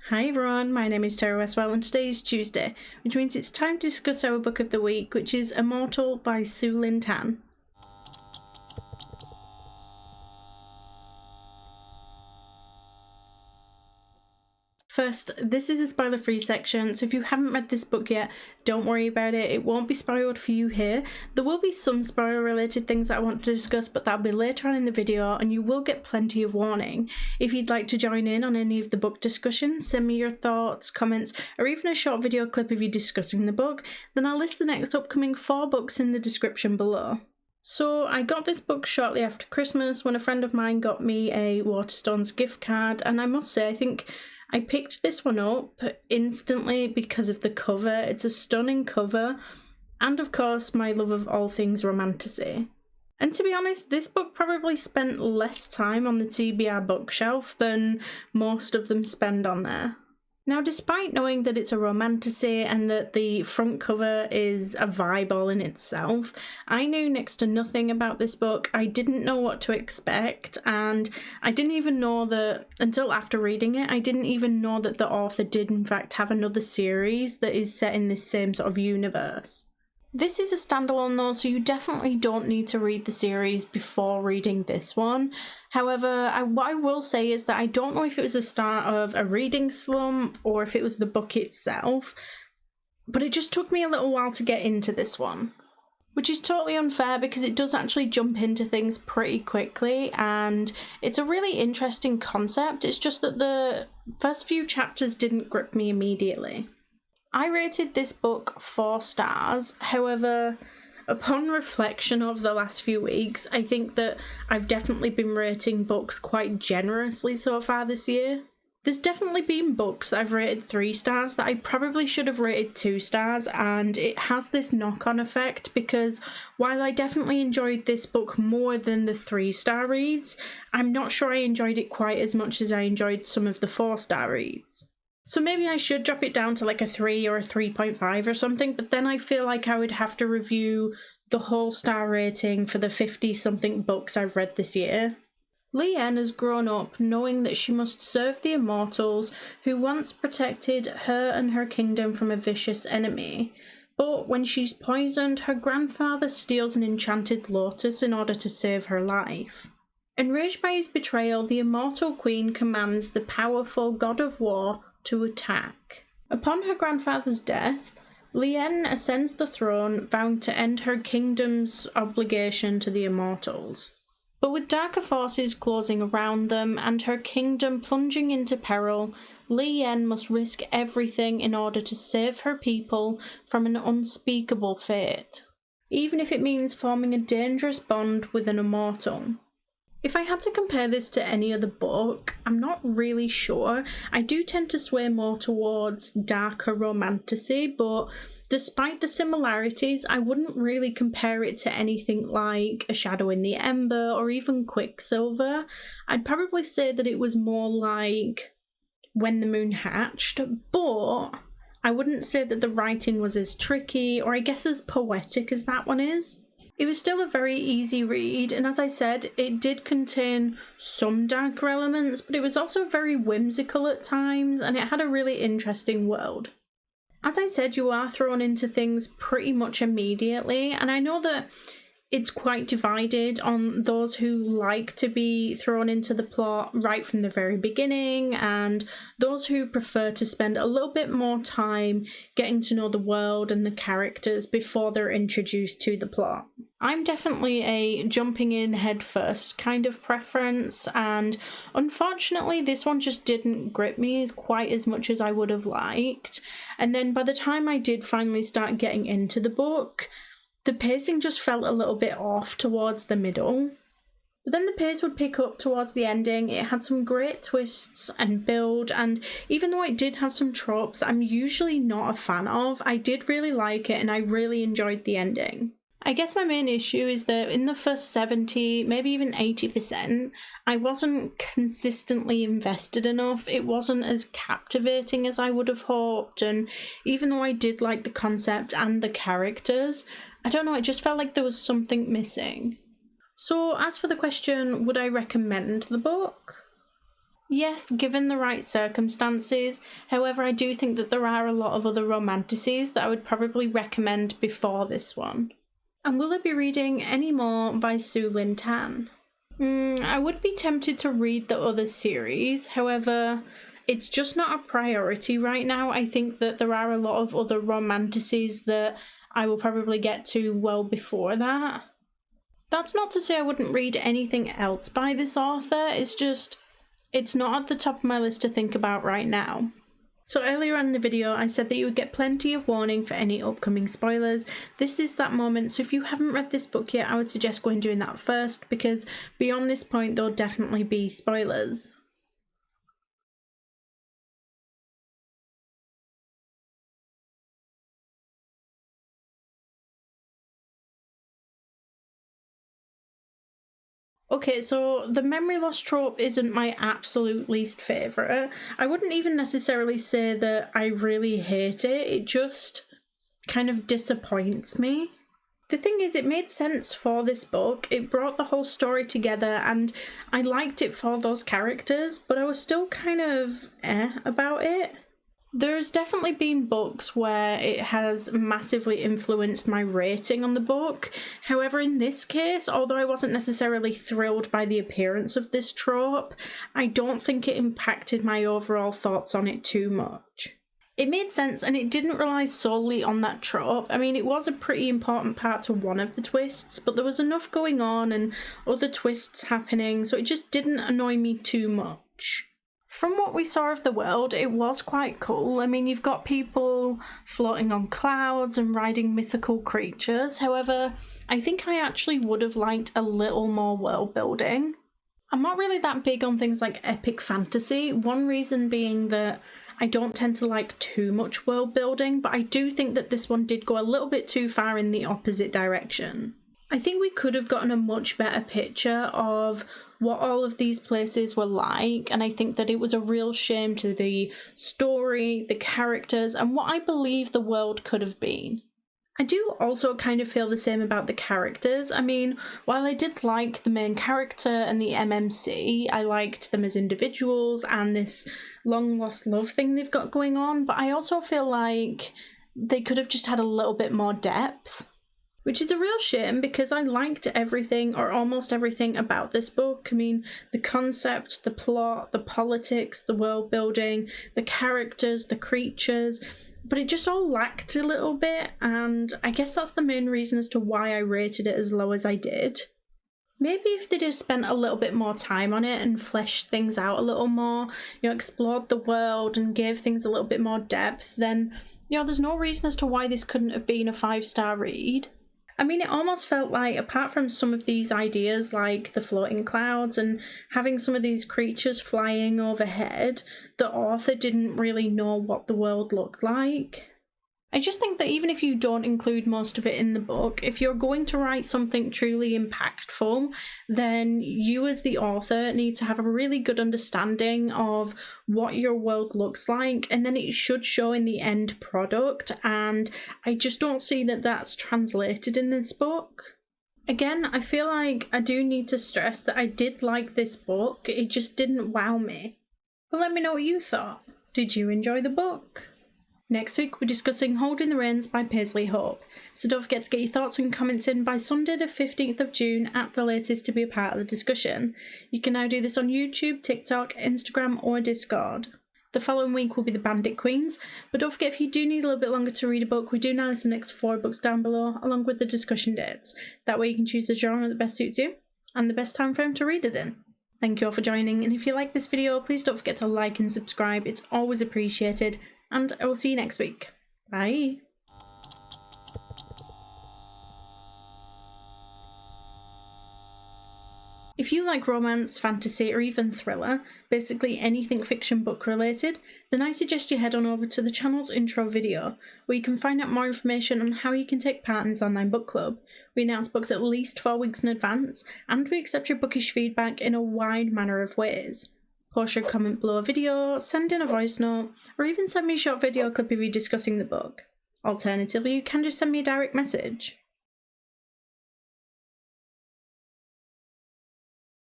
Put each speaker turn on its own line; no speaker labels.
Hi everyone, my name is Tara Westwell and today is Tuesday, which means it's time to discuss our book of the week, which is Immortal by Sue Lynn Tan. First, this is a spoiler-free section, so if you haven't read this book yet, don't worry about it. It won't be spoiled for you here. There will be some spoiler-related things that I want to discuss, but that'll be later on in the video, and you will get plenty of warning. If you'd like to join in on any of the book discussions, send me your thoughts, comments, or even a short video clip of you discussing the book, then I'll list the next upcoming 4 books in the description below. So I got this book shortly after Christmas when a friend of mine got me a Waterstones gift card, and I must say I think I picked this one up instantly because of the cover. It's a stunning cover, and of course my love of all things romantasy. And to be honest, this book probably spent less time on the TBR bookshelf than most of them spend on there. Now, despite knowing that it's a romantasy and that the front cover is a vibe all in itself, I knew next to nothing about this book. I didn't know what to expect, and I didn't even know that, until after reading it, I didn't even know that the author did in fact have another series that is set in this same sort of universe. This is a standalone though, so you definitely don't need to read the series before reading this one. However, what I will say is that I don't know if it was the start of a reading slump or if it was the book itself, but it just took me a little while to get into this one. Which is totally unfair because it does actually jump into things pretty quickly and it's a really interesting concept. It's just that the first few chapters didn't grip me immediately. I rated this book 4 stars, however, upon reflection of the last few weeks, I think that I've definitely been rating books quite generously so far this year. There's definitely been books that I've rated 3 stars that I probably should have rated 2 stars, and it has this knock-on effect because while I definitely enjoyed this book more than the 3-star reads, I'm not sure I enjoyed it quite as much as I enjoyed some of the 4-star reads. So maybe I should drop it down to like a 3 or a 3.5 or something, but then I feel like I would have to review the whole star rating for the 50-something books I've read this year. Leanne has grown up knowing that she must serve the Immortals who once protected her and her kingdom from a vicious enemy. But when she's poisoned, her grandfather steals an enchanted lotus in order to save her life. Enraged by his betrayal, the Immortal Queen commands the powerful god of war to attack. Upon her grandfather's death, Leanne ascends the throne, vowing to end her kingdom's obligation to the Immortals. But with darker forces closing around them and her kingdom plunging into peril, Leanne must risk everything in order to save her people from an unspeakable fate, even if it means forming a dangerous bond with an immortal. If I had to compare this to any other book, I'm not really sure. I do tend to sway more towards darker romantasy, but despite the similarities, I wouldn't really compare it to anything like A Shadow in the Ember or even Quicksilver. I'd probably say that it was more like When the Moon Hatched, but I wouldn't say that the writing was as tricky or I guess as poetic as that one is. It was still a very easy read, and as I said, it did contain some darker elements, but it was also very whimsical at times, and it had a really interesting world. As I said, you are thrown into things pretty much immediately, and I know that it's quite divided on those who like to be thrown into the plot right from the very beginning and those who prefer to spend a little bit more time getting to know the world and the characters before they're introduced to the plot. I'm definitely a jumping in head first kind of preference, and unfortunately this one just didn't grip me quite as much as I would have liked. And then by the time I did finally start getting into the book, the pacing just felt a little bit off towards the middle. But then the pace would pick up towards the ending. It had some great twists and build, and even though it did have some tropes that I'm usually not a fan of, I did really like it and I really enjoyed the ending. I guess my main issue is that in the first 70, maybe even 80%, I wasn't consistently invested enough. It wasn't as captivating as I would have hoped, and even though I did like the concept and the characters, I don't know, it just felt like there was something missing. So as for the question, would I recommend the book? Yes, given the right circumstances. However, I do think that there are a lot of other romanticises that I would probably recommend before this one. And will I be reading any more by Sue Lynn Tan? I would be tempted to read the other series, however, it's just not a priority right now. I think that there are a lot of other romanticises that I will probably get to well before that. That's not to say I wouldn't read anything else by this author, it's not at the top of my list to think about right now. So earlier on in the video, I said that you would get plenty of warning for any upcoming spoilers. This is that moment, so if you haven't read this book yet, I would suggest going doing that first, because beyond this point, there'll definitely be spoilers. Okay, so the memory loss trope isn't my absolute least favourite. I wouldn't even necessarily say that I really hate it, it just kind of disappoints me. The thing is, it made sense for this book, it brought the whole story together, and I liked it for those characters, but I was still kind of about it. There's definitely been books where it has massively influenced my rating on the book. However, in this case, although I wasn't necessarily thrilled by the appearance of this trope, I don't think it impacted my overall thoughts on it too much. It made sense and it didn't rely solely on that trope. I mean, it was a pretty important part to one of the twists, but there was enough going on and other twists happening, so it just didn't annoy me too much. From what we saw of the world, it was quite cool. I mean, you've got people floating on clouds and riding mythical creatures. However, I think I actually would have liked a little more world building. I'm not really that big on things like epic fantasy, one reason being that I don't tend to like too much world building, but I do think that this one did go a little bit too far in the opposite direction. I think we could have gotten a much better picture of what all of these places were like, and I think that it was a real shame to the story, the characters, and what I believe the world could have been. I do also kind of feel the same about the characters. I mean, while I did like the main character and the MMC, I liked them as individuals and this long lost love thing they've got going on, but I also feel like they could have just had a little bit more depth. Which is a real shame because I liked everything or almost everything about this book. I mean, the concept, the plot, the politics, the world building, the characters, the creatures, but it just all lacked a little bit, and I guess that's the main reason as to why I rated it as low as I did. Maybe if they'd have spent a little bit more time on it and fleshed things out a little more, explored the world and gave things a little bit more depth, then, there's no reason as to why this couldn't have been a 5-star read. I mean, it almost felt like, apart from some of these ideas like the floating clouds and having some of these creatures flying overhead, the author didn't really know what the world looked like. I just think that even if you don't include most of it in the book, if you're going to write something truly impactful, then you as the author need to have a really good understanding of what your world looks like, and then it should show in the end product, and I just don't see that that's translated in this book. Again, I feel like I do need to stress that I did like this book, it just didn't wow me. But let me know what you thought. Did you enjoy the book? Next week we're discussing Holding the Reins by Paisley Hope, so don't forget to get your thoughts and comments in by Sunday the 15th of June at the latest to be a part of the discussion. You can now do this on YouTube, TikTok, Instagram or Discord. The following week will be the Bandit Queens, but don't forget if you do need a little bit longer to read a book, we do now list the next 4 books down below along with the discussion dates. That way you can choose the genre that best suits you and the best time frame to read it in. Thank you all for joining, and if you like this video please don't forget to like and subscribe, it's always appreciated. And I will see you next week. Bye. If you like romance, fantasy, or even thriller, basically anything fiction book related, then I suggest you head on over to the channel's intro video, where you can find out more information on how you can take part in this online book club. We announce books at least 4 weeks in advance, and we accept your bookish feedback in a wide manner of ways. Post your comment below a video, send in a voice note, or even send me a short video clip of you discussing the book. Alternatively, you can just send me a direct message.